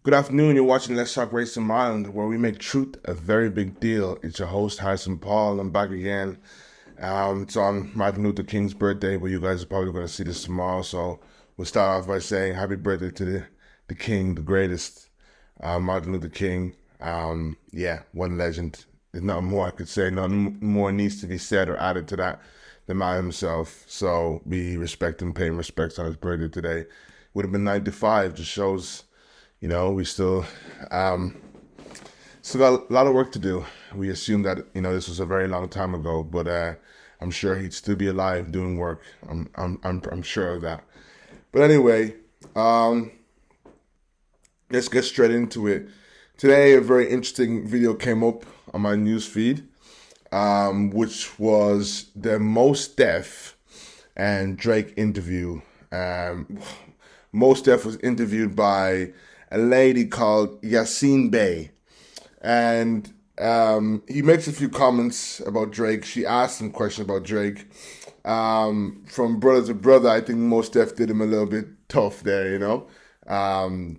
Good afternoon. You're watching Let's Talk Race and Mind, where we make truth a very big deal. It's your host, Harrison Paul. I'm back again. It's on Martin Luther King's birthday, but you guys are probably going to see this tomorrow. So we'll start off by saying happy birthday to the king, the greatest, Martin Luther King. One legend. There's nothing more I could say. Nothing more needs to be said or added to that than by himself. So we respect him, paying respects on his birthday today. Would have been 95. Just shows, we still got a lot of work to do. We assume that, this was a very long time ago, but I'm sure he'd still be alive doing work. I'm sure of that. But anyway, let's get straight into it. Today, a very interesting video came up on my news feed, which was the Mos Def and Drake interview. Mos Def was interviewed by a lady called Yassine Bey, and he makes a few comments about Drake. She asked him questions about Drake. From brother to brother, I think Mos Def did him a little bit tough there,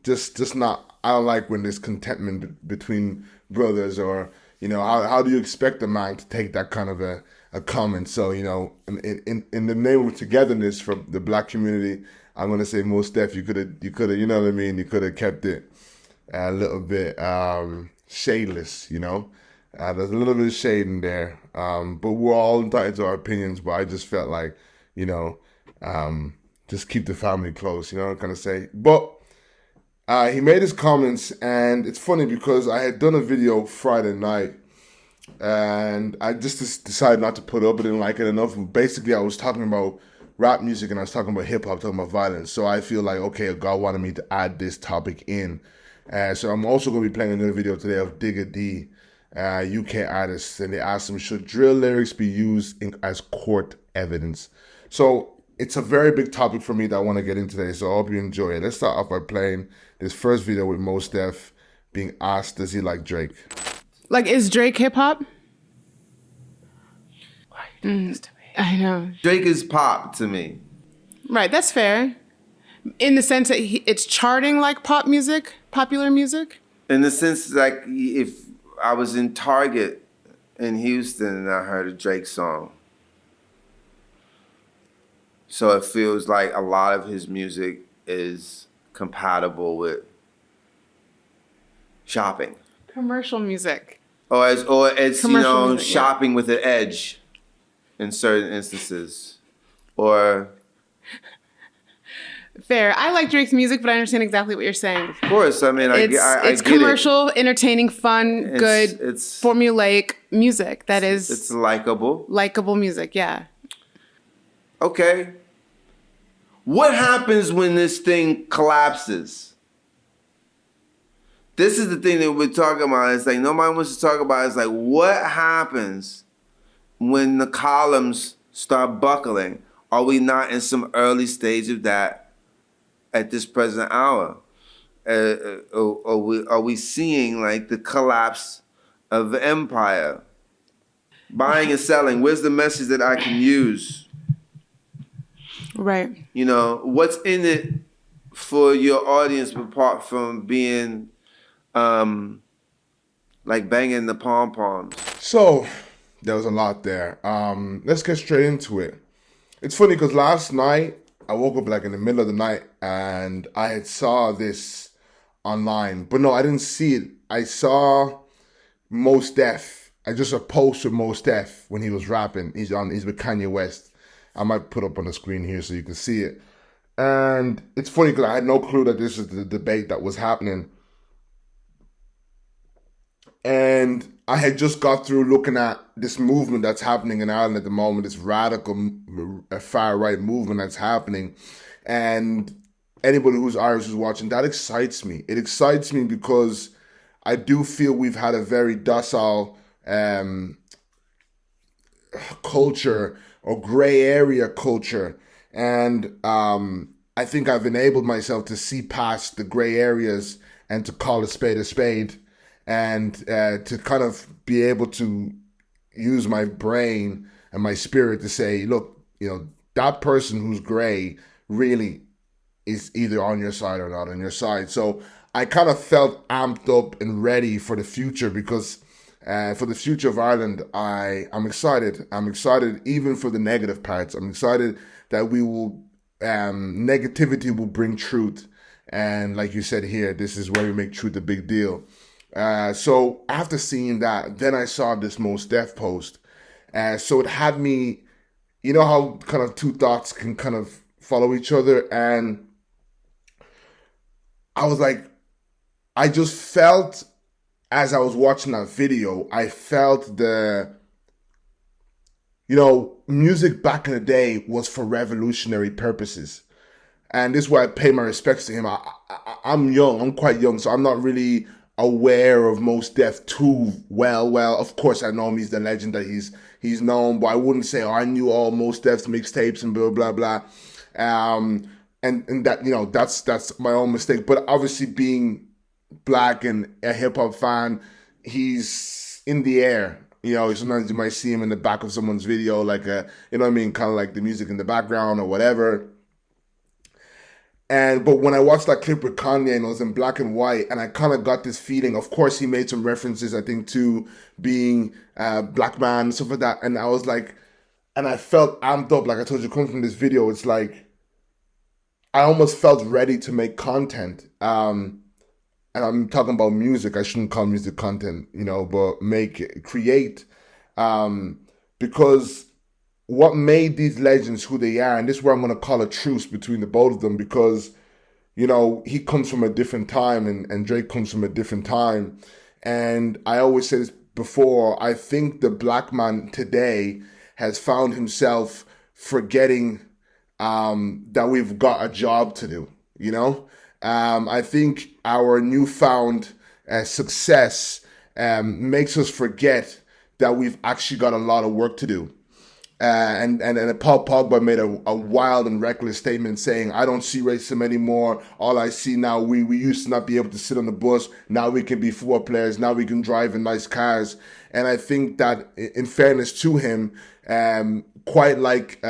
just not. I don't like when there's contentment between brothers, or how do you expect a man to take that kind of a comment? So in the name of togetherness for the black community, I'm gonna say Mos Def, you could have, you could have kept it a little bit shadeless, there's a little bit of shade in there, but we're all entitled to our opinions. But I just felt like, just keep the family close, kind of say. But he made his comments, and it's funny because I had done a video Friday night, and I just decided not to put it up. I didn't like it enough. Basically, I was talking about rap music, and I was talking about hip-hop, talking about violence. So I feel like, okay, God wanted me to add this topic in. So I'm also going to be playing another video today of Digga D, UK artist, and they asked him, should drill lyrics be used as court evidence? So it's a very big topic for me that I want to get into today, so I hope you enjoy it. Let's start off by playing this first video with Mos Def being asked, does he like Drake? Like, is Drake hip-hop? Why are you doing this to me? I know. Drake is pop to me. Right, that's fair. In the sense that it's charting like pop music, popular music? In the sense, like, if I was in Target in Houston and I heard a Drake song, so it feels like a lot of his music is compatible with shopping. Commercial music. Or it's Commercial music, shopping with an edge in certain instances. Or... Fair. I like Drake's music, but I understand exactly what you're saying. Of course, I mean, I it's get commercial, entertaining, fun, good, it's formulaic music. It's likable. Likable music, yeah. Okay. What happens when this thing collapses? This is the thing that we're talking about. It's like nobody wants to talk about. It's like, what happens when the columns start buckling? Are we not in some early stage of that at this present hour? Are we seeing like the collapse of the empire? Buying and selling. Where's the message that I can use? Right. What's in it for your audience apart from being like banging the pom-poms? So there was a lot there. Let's get straight into it. It's funny because last night I woke up like in the middle of the night and I had saw this online, but no, I didn't see it. I saw Mos Def. I just a post with Mos Def when he was rapping. He's with Kanye West. I might put up on the screen here so you can see it. And it's funny because I had no clue that this is the debate that was happening. And I had just got through looking at this movement that's happening in Ireland at the moment, this radical far-right movement that's happening. And anybody who's Irish who's watching, that excites me. It excites me because I do feel we've had a very docile culture or gray area culture. And I think I've enabled myself to see past the gray areas and to call a spade, and to kind of be able to use my brain and my spirit to say, look, that person who's gray really is either on your side or not on your side. So I kind of felt amped up and ready for the future because for the future of Ireland, I'm excited. I'm excited even for the negative parts. I'm excited that we will negativity will bring truth. And like you said here, this is where we make truth a big deal. So after seeing that, then I saw this Mos Def post. So it had me, you know how kind of two thoughts can kind of follow each other. And I was like, I just felt as I was watching that video, I felt music back in the day was for revolutionary purposes. And this is why I pay my respects to him. I'm young, I'm quite young, so I'm not really aware of Mos Def too well. Well, of course I know him, he's the legend that he's known, but I wouldn't say, I knew all Mos Def's mixtapes and blah, blah, blah. And that, that's my own mistake. But obviously being black and a hip hop fan, he's in the air. Sometimes you might see him in the back of someone's video, like kind of like the music in the background or whatever. But when I watched that clip with Kanye and it was in black and white, and I kind of got this feeling, of course he made some references, I think, to being a black man and stuff like that. And I was like, and I felt amped up, like I told you, coming from this video, it's like, I almost felt ready to make content. And I'm talking about music. I shouldn't call music content, but create. Because what made these legends who they are, and this is where I'm going to call a truce between the both of them, because, he comes from a different time and Drake comes from a different time. And I always say this before, I think the black man today has found himself forgetting that we've got a job to do, I think our newfound success makes us forget that we've actually got a lot of work to do. And Paul Pogba made a wild and reckless statement saying, I don't see racism anymore. All I see now, we used to not be able to sit on the bus. Now we can be football players. Now we can drive in nice cars. And I think that in fairness to him, quite like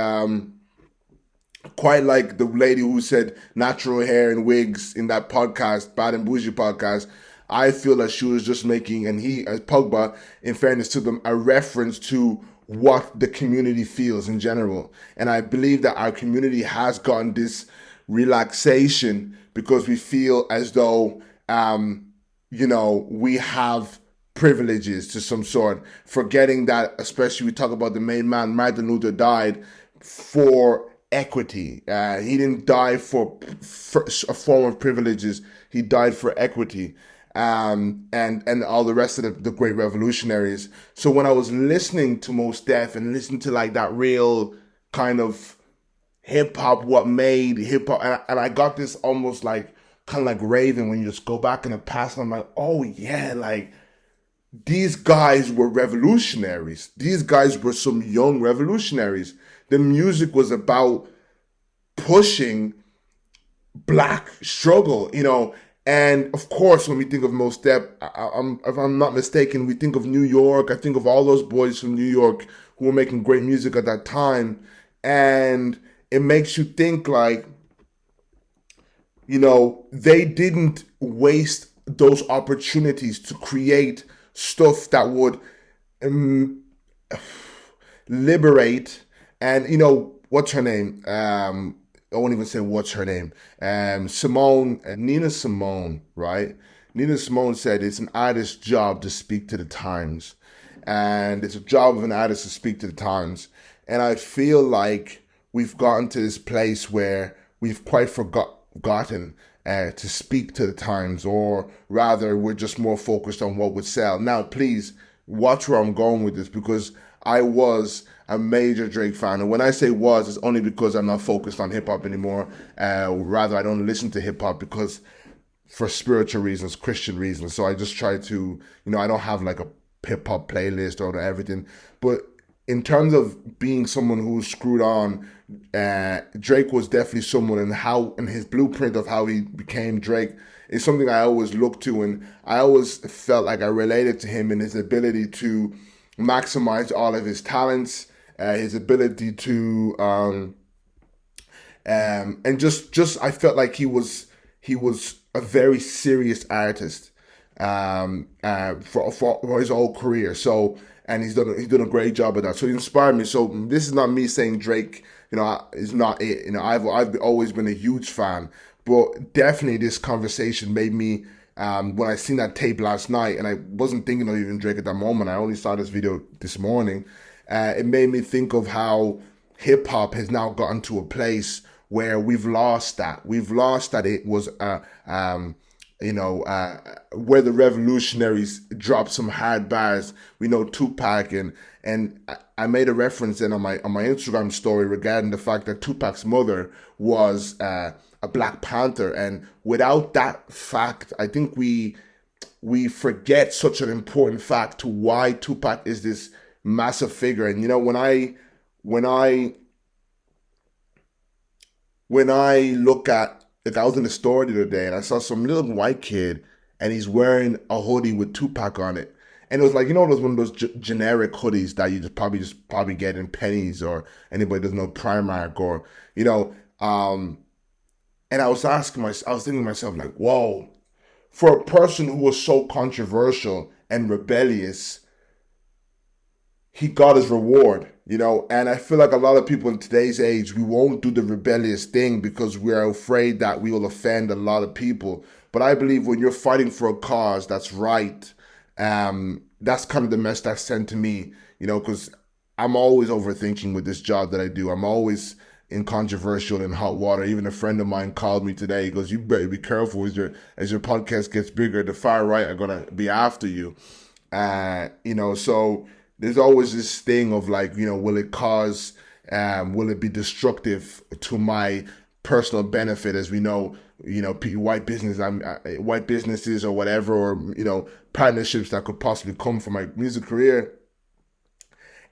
the lady who said natural hair and wigs in that podcast, Bad and Bougie podcast, I feel that she was just making, and he, as Pogba, in fairness to them, a reference to what the community feels in general. And I believe that our community has gotten this relaxation because we feel as though, we have privileges to some sort, forgetting that, especially we talk about the main man, Martin Luther, died for equity. He didn't die for a form of privileges. He died for equity. And all the rest of the great revolutionaries. So when I was listening to Mos Def and listening to like that real kind of hip hop, what made hip hop, and I got this almost like kind of like raving when you just go back in the past. And I'm like, oh yeah, like these guys were revolutionaries. These guys were some young revolutionaries. The music was about pushing black struggle, And of course, when we think of Mos Def, if I'm not mistaken, we think of New York. I think of all those boys from New York who were making great music at that time. And it makes you think like, they didn't waste those opportunities to create stuff that would liberate. And, what's her name? I won't even say what's her name. Nina Simone, right? Nina Simone said it's an artist's job to speak to the times. And it's a job of an artist to speak to the times. And I feel like we've gotten to this place where we've quite forgotten to speak to the times, or rather we're just more focused on what would sell. Now, please watch where I'm going with this, because I was a major Drake fan. And when I say was, it's only because I'm not focused on hip-hop anymore. Rather, I don't listen to hip-hop because for spiritual reasons, Christian reasons. So I just try to, I don't have like a hip-hop playlist or everything. But in terms of being someone who's screwed on, Drake was definitely someone, and his blueprint of how he became Drake is something I always look to. And I always felt like I related to him in his ability to maximize all of his talents, his ability to and just I felt like he was he was a very serious artist for his whole career. So, and he's done a great job of that. So he inspired me. So this is not me saying Drake, is not it. I've always been a huge fan, but definitely this conversation made me. When I seen that tape last night, and I wasn't thinking of even Drake at that moment, I only saw this video this morning. It made me think of how hip hop has now gotten to a place where we've lost that. We've lost that it was, where the revolutionaries dropped some hard bars. We know Tupac, and I made a reference then on my Instagram story regarding the fact that Tupac's mother was a Black Panther, and without that fact, I think we forget such an important fact to why Tupac is this massive figure. And when I look at, like, I was in the store the other day and I saw some little white kid and he's wearing a hoodie with Tupac on it. And it was like, those one of those generic hoodies that you just probably get in Pennies, or anybody doesn't know, Primark, or, and I was thinking to myself, like, whoa, for a person who was so controversial and rebellious, he got his reward, and I feel like a lot of people in today's age, we won't do the rebellious thing because we're afraid that we will offend a lot of people. But I believe when you're fighting for a cause that's right, that's kind of the message that's sent to me, because I'm always overthinking with this job that I do. I'm always in controversial and hot water. Even a friend of mine called me today. He goes, "You better be careful as your podcast gets bigger. The far right are gonna be after you." So there's always this thing of like, will it cause, will it be destructive to my personal benefit? As we know, white businesses or whatever, or partnerships that could possibly come from my music career.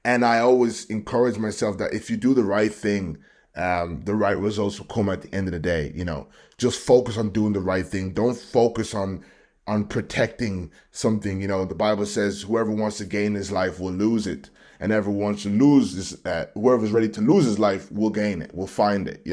And I always encourage myself that if you do the right thing, the right results will come at the end of the day. Just focus on doing the right thing. Don't focus on protecting something. The Bible says whoever wants to gain his life will lose it, and whoever's ready to lose his life will gain it, will find it.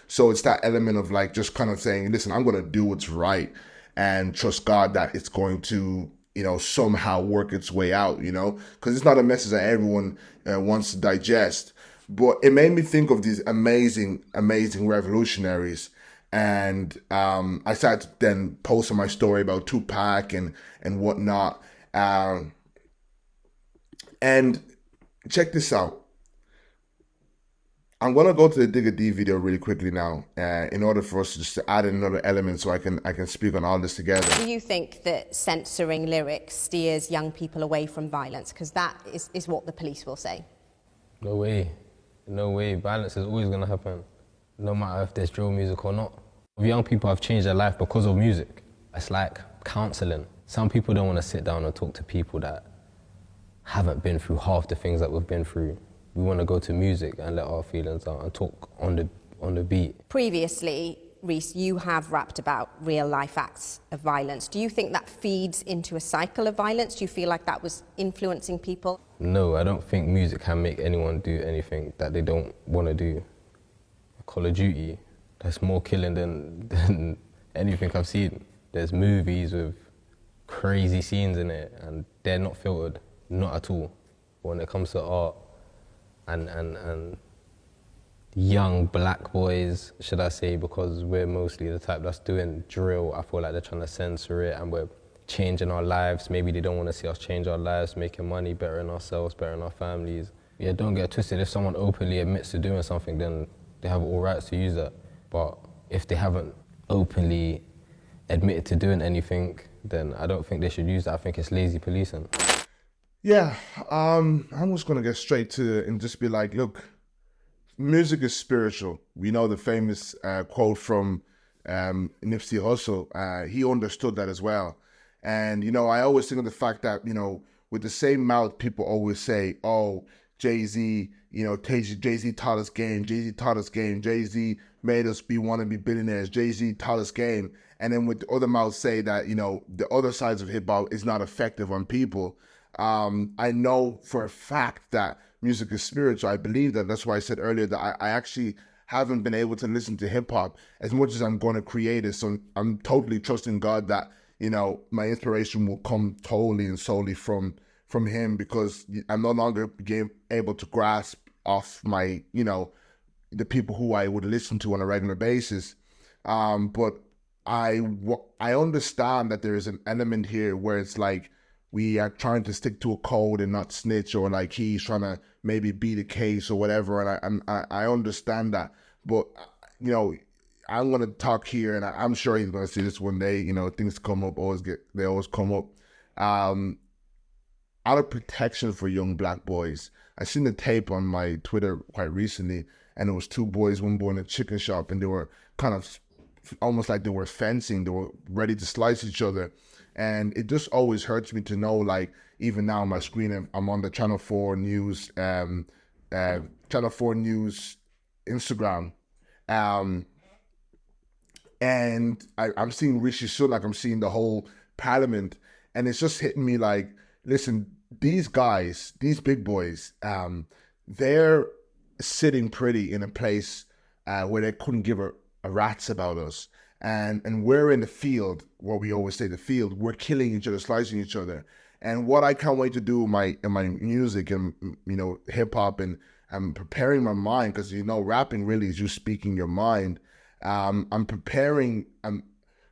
So it's that element of like just kind of saying, listen, I'm going to do what's right and trust God that it's going to somehow work its way out, because it's not a message that everyone wants to digest. But it made me think of these amazing revolutionaries. And I started to then post on my story about Tupac and whatnot. And check this out. I'm gonna go to the Digga D video really quickly now, in order for us to just add in another element, so I can speak on all this together. Do you think that censoring lyrics steers young people away from violence? Because that is what the police will say. No way. No way. Violence is always gonna happen, no matter if there's drill music or not. Young people have changed their life because of music. It's like counseling. Some people don't want to sit down and talk to people that haven't been through half the things that we've been through. We want to go to music and let our feelings out and talk on the beat. Previously, Reese, you have rapped about real life acts of violence. Do you think that feeds into a cycle of violence? Do you feel like that was influencing people? No, I don't think music can make anyone do anything that they don't want to do. Call of Duty, that's more killing than anything I've seen. There's movies with crazy scenes in it and they're not filtered, not at all. When it comes to art and young black boys, should I say, because we're mostly the type that's doing drill, I feel like they're trying to censor it and we're changing our lives. Maybe they don't want to see us change our lives, making money, bettering ourselves, bettering our families. Yeah, don't get twisted. If someone openly admits to doing something, then they have all rights to use that. But if they haven't openly admitted to doing anything, then I don't think they should use that. I think it's lazy policing. Yeah, I'm just gonna get straight to it and just be like, look, music is spiritual. We know the famous quote from Nipsey Hussle. He understood that as well. And, I always think of the fact that, with the same mouth, people always say, oh, Jay-Z, Jay-Z taught us game, Jay-Z taught us game, Jay-Z made us want to be billionaires, Jay-Z taught us game. And then with the other mouths say that, the other sides of hip-hop is not effective on people. I know for a fact that music is spiritual. I believe that. That's why I said earlier that I actually haven't been able to listen to hip hop as much as I'm going to create it. So I'm totally trusting God that, you know, my inspiration will come totally and solely from him, because I'm no longer able to grasp off my, you know, the people who I would listen to on a regular basis. But I understand that there is an element here where it's like we are trying to stick to a code and not snitch, or like he's trying to maybe beat a case or whatever. And I understand that, but you know, I'm gonna talk here, and I'm sure he's gonna see this one day. You know, things come up, they always come up. Out of protection for young black boys, I seen the tape on my Twitter quite recently, and it was two boys, one boy in a chicken shop, and they were kind of almost like they were fencing. They were ready to slice each other. And it just always hurts me to know, like, even now on my screen, I'm on the Channel 4 News, Channel 4 News Instagram. And I'm seeing Rishi Sunak, I'm seeing the whole parliament, and it's just hitting me like, listen, these guys, these big boys, they're sitting pretty in a place where they couldn't give a rat's about us. And we're in the field, what we always say, the field, we're killing each other, slicing each other. And what I can't wait to do in my music and, you know, hip hop, and I'm preparing my mind, because, you know, rapping really is you speaking your mind. I'm preparing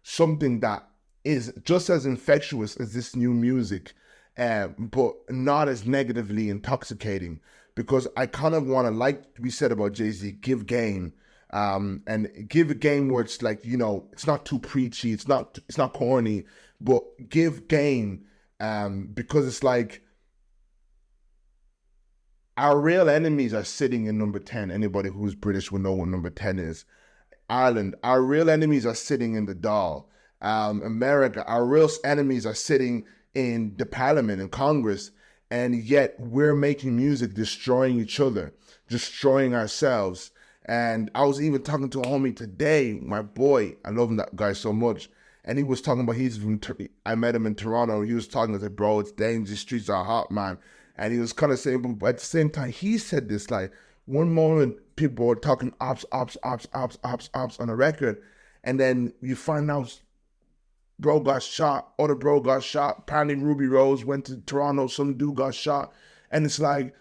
something that is just as infectious as this new music, but not as negatively intoxicating, because I kind of want to, like we said about Jay-Z, give game. And give a game where it's like, you know, it's not too preachy, it's not corny, but give game, because it's like our real enemies are sitting in number 10. Anybody who's British will know what number 10 is. Ireland, our real enemies are sitting in the Dáil. America, our real enemies are sitting in the Parliament and Congress, and yet we're making music, destroying each other, destroying ourselves. And I was even talking to a homie today, my boy, I love that guy so much. And he was talking about, I met him in Toronto. He was talking, I said, bro, it's dangerous, these streets are hot, man. And he was kind of saying, but at the same time, he said this, like, one moment people were talking ops on a record. And then you find out bro got shot, other bro got shot. Apparently Ruby Rose went to Toronto, some dude got shot. And it's like,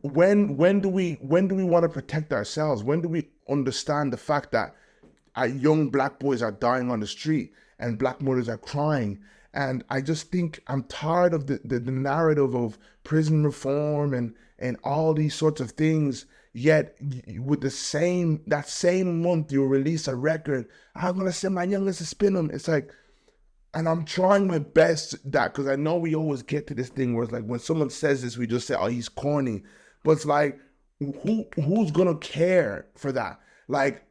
when do we want to protect ourselves? When do we understand the fact that our young black boys are dying on the street and black mothers are crying? And I just think I'm tired of the narrative of prison reform and all these sorts of things. Yet with that same month you release a record, I'm gonna send my youngest to spin them. It's like, and I'm trying my best that, because I know we always get to this thing where it's like when someone says this, we just say, oh, he's corny. But it's like, who's gonna care for that? Like,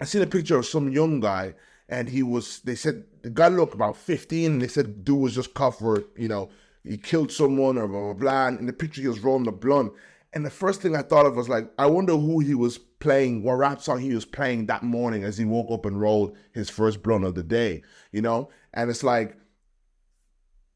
I seen a picture of some young guy, and they said the guy looked about 15, and they said dude was just caught for, you know, he killed someone or blah, blah, blah. And in the picture he was rolling the blunt. And the first thing I thought of was like, I wonder who he was playing, what rap song he was playing that morning as he woke up and rolled his first blunt of the day, you know? And it's like,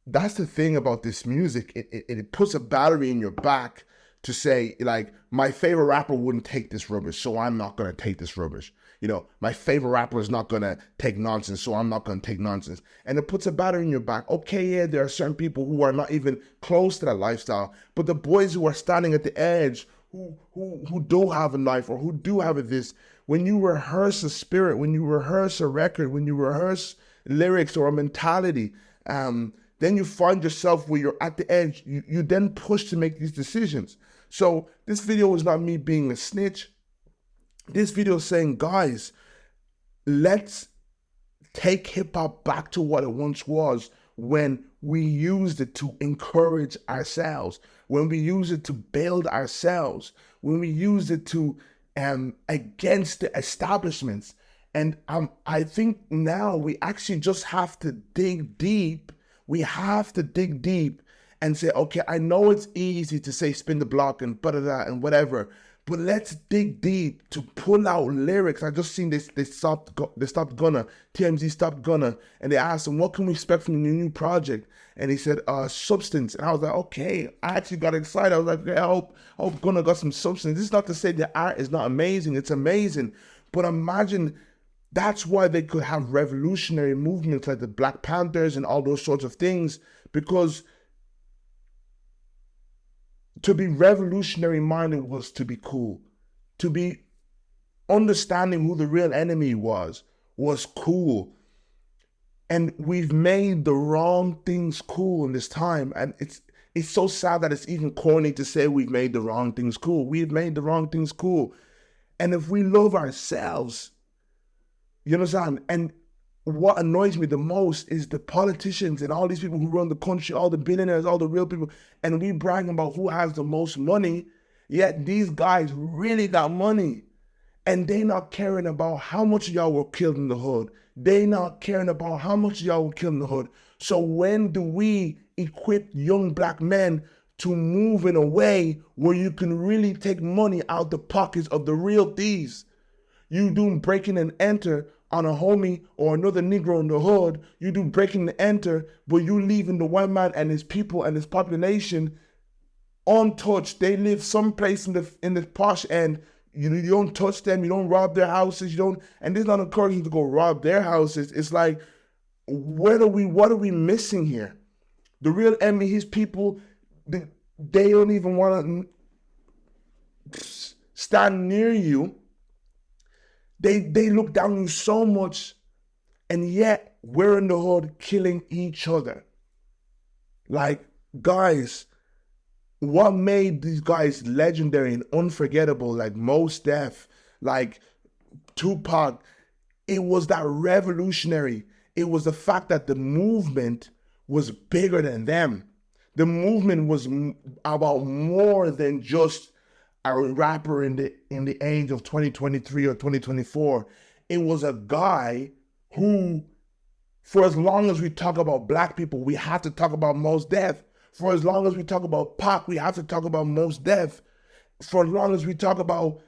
that's the thing about this music. It puts a battery in your back to say, like, my favorite rapper wouldn't take this rubbish, so I'm not going to take this rubbish. You know, my favorite rapper is not going to take nonsense, so I'm not going to take nonsense. And it puts a battery in your back. Okay, yeah, there are certain people who are not even close to that lifestyle, but the boys who are standing at the edge, who do have a life or who do have a this, when you rehearse a spirit, when you rehearse a record, when you rehearse lyrics or a mentality, then you find yourself where you're at the edge. You then push to make these decisions. So this video is not me being a snitch. This video is saying, guys, let's take hip hop back to what it once was, when we used it to encourage ourselves, when we used it to build ourselves, when we used it to against the establishments. And I think now we actually just have to dig deep. We have to dig deep and say, okay, I know it's easy to say spin the block and da and whatever, But let's dig deep to pull out lyrics. I just seen this. They stopped Gunna. TMZ stopped Gunna, and they asked him, "What can we expect from the new project?" And he said, "Substance." And I was like, "Okay." I actually got excited. I was like, "Okay, I hope Gunna got some substance." This is not to say the art is not amazing. It's amazing, but imagine that's why they could have revolutionary movements like the Black Panthers and all those sorts of things, because to be revolutionary minded was to be cool. To be understanding who the real enemy was cool. And we've made the wrong things cool in this time. And it's so sad that it's even corny to say we've made the wrong things cool. We've made the wrong things cool. And if we love ourselves, you understand? And what annoys me the most is the politicians and all these people who run the country, all the billionaires, all the real people, and we bragging about who has the most money, yet these guys really got money. And they not caring about how much of y'all were killed in the hood. They not caring about how much of y'all were killed in the hood. So when do we equip young Black men to move in a way where you can really take money out the pockets of the real thieves? You do breaking and enter on a homie or another Negro in the hood, you do breaking and enter, but you leaving the white man and his people and his population untouched. They live someplace in the posh end. You don't touch them, you don't rob their houses, and there's not encouraging to go rob their houses. It's like, what are we missing here? The real enemy, his people, they don't even want to stand near you. They look down on you so much, and yet we're in the hood killing each other. Like, guys, what made these guys legendary and unforgettable, like Mos Def, like Tupac, it was that revolutionary. It was the fact that the movement was bigger than them. The movement was about more than just a rapper in the age of 2023 or 2024. It was a guy who, for as long as we talk about Black people, we have to talk about Mos Def. For as long as we talk about Pac, we have to talk about Mos Def. For as long as we talk about,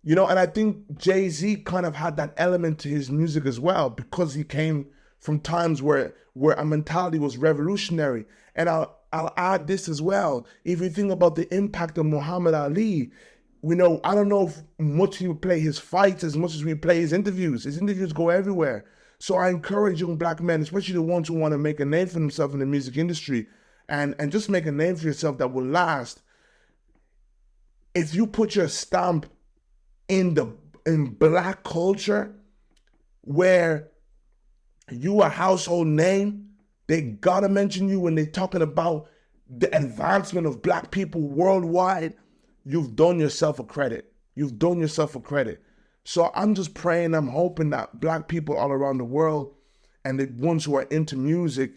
and I think Jay-Z kind of had that element to his music as well, because he came from times where a mentality was revolutionary. And I'll add this as well. If you think about the impact of Muhammad Ali, I don't know if much he would play his fights as much as we play his interviews. His interviews go everywhere. So I encourage young Black men, especially the ones who want to make a name for themselves in the music industry, and just make a name for yourself that will last. If you put your stamp in Black culture, where you a household name, they gotta mention you when they're talking about the advancement of Black people worldwide, you've done yourself a credit. You've done yourself a credit. So I'm just praying, I'm hoping that Black people all around the world and the ones who are into music,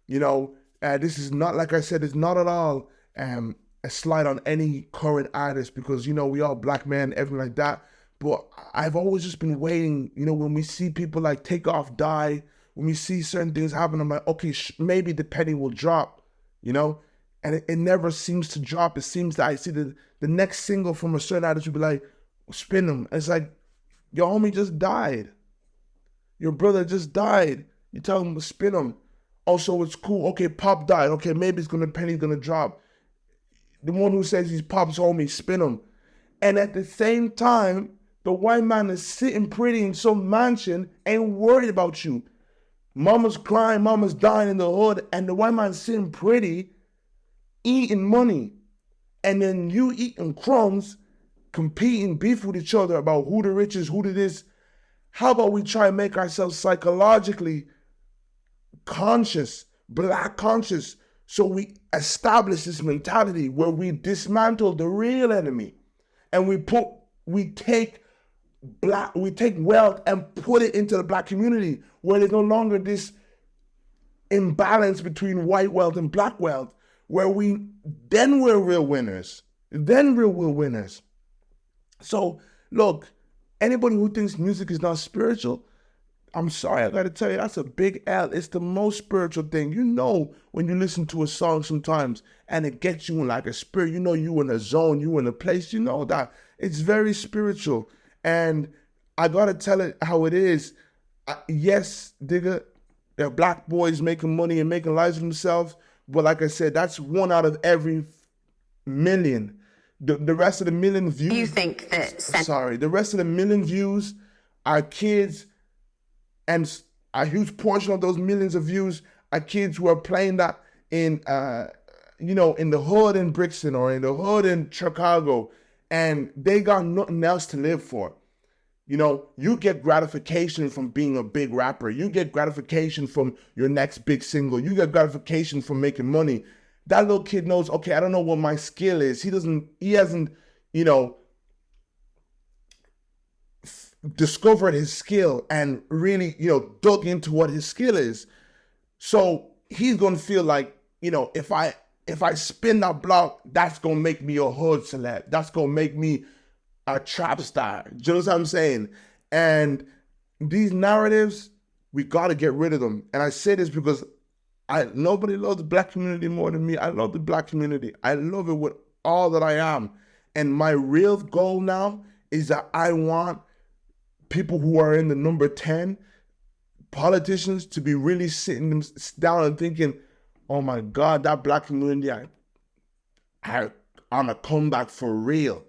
this is not, like I said, it's not at all a slight on any current artist, because, we all Black men, everything like that. But I've always just been waiting, when we see people like Takeoff die, when we see certain things happen, I'm like, okay, maybe the penny will drop, and it never seems to drop. It seems that I see the next single from a certain artist will be like, spin them. It's like, your homie just died. Your brother just died. You tell him to spin them. Also, it's cool. Okay, Pop died. Okay, maybe penny's gonna drop. The one who says he's Pop's homie, spin him. And at the same time, the white man is sitting pretty in some mansion, ain't worried about you. Mama's crying, mama's dying in the hood, and the white man's sitting pretty, eating money. And then you eating crumbs, competing, beef with each other about who the richest, who the this. How about we try and make ourselves psychologically conscious, Black conscious, so we establish this mentality where we dismantle the real enemy, and we take wealth and put it into the Black community, where there's no longer this imbalance between white wealth and Black wealth, where we're real winners. Then we're real winners. So look, anybody who thinks music is not spiritual, I'm sorry, I gotta tell you, that's a big L. It's the most spiritual thing. You know, when you listen to a song sometimes and it gets you in like a spirit, you know, you in a zone, you in a place, you know that it's very spiritual. And I gotta tell it how it is. Yes, Digga, there are black boys making money and making lives of themselves. But like I said, that's one out of every million. The rest of the million views. You think that... The rest of the million views are kids, and a huge portion of those millions of views are kids who are playing that in, in the hood in Brixton or in the hood in Chicago, and they got nothing else to live for. You know, you get gratification from being a big rapper. You get gratification from your next big single. You get gratification from making money. That little kid knows, okay, I don't know what my skill is. He hasn't, discovered his skill and really, dug into what his skill is. So he's going to feel like, if I spin that block, that's going to make me a hood celeb. That's going to make me a trap star. Do you know what I'm saying? And these narratives, we got to get rid of them. And I say this because nobody loves the black community more than me. I love the black community. I love it with all that I am. And my real goal now is that I want people who are in the number 10, politicians, to be really sitting them down and thinking, oh my God, that black community, I on a comeback for real.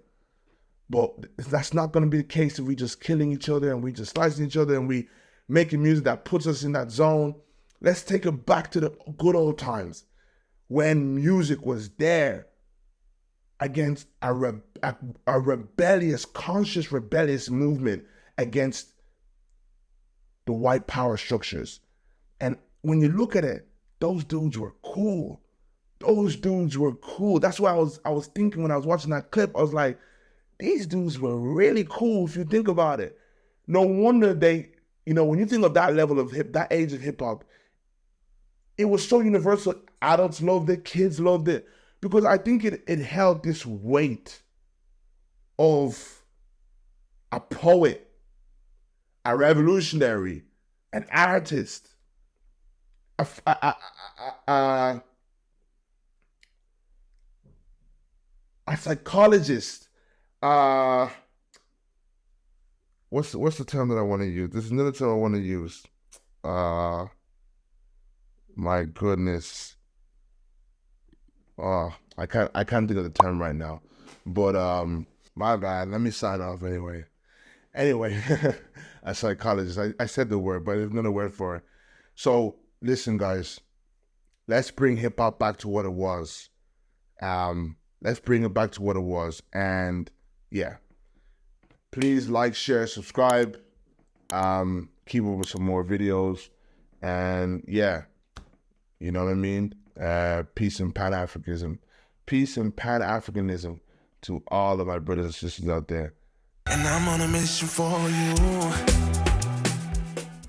But that's not going to be the case if we just killing each other and we just slicing each other and we making music that puts us in that zone. Let's take it back to the good old times when music was there against a rebellious, conscious rebellious movement against the white power structures. And when you look at it, those dudes were cool. Those dudes were cool. That's why I was thinking when I was watching that clip, I was like, these dudes were really cool if you think about it. No wonder they, when you think of that level of that age of hip hop, it was so universal. Adults loved it, kids loved it, because I think it held this weight of a poet, a revolutionary, an artist, a psychologist. What's the term that I want to use? There's another term I want to use. My goodness. I can't think of the term right now. But my bad. Let me sign off anyway. A psychologist. I said the word, but there's another word for it. So listen, guys. Let's bring hip hop back to what it was. Let's bring it back to what it was. And yeah. Please like, share, subscribe. Keep up with some more videos. And yeah. You know what I mean? Peace and Pan-Africanism. Peace and Pan-Africanism to all of my brothers and sisters out there. And I'm on a mission for you.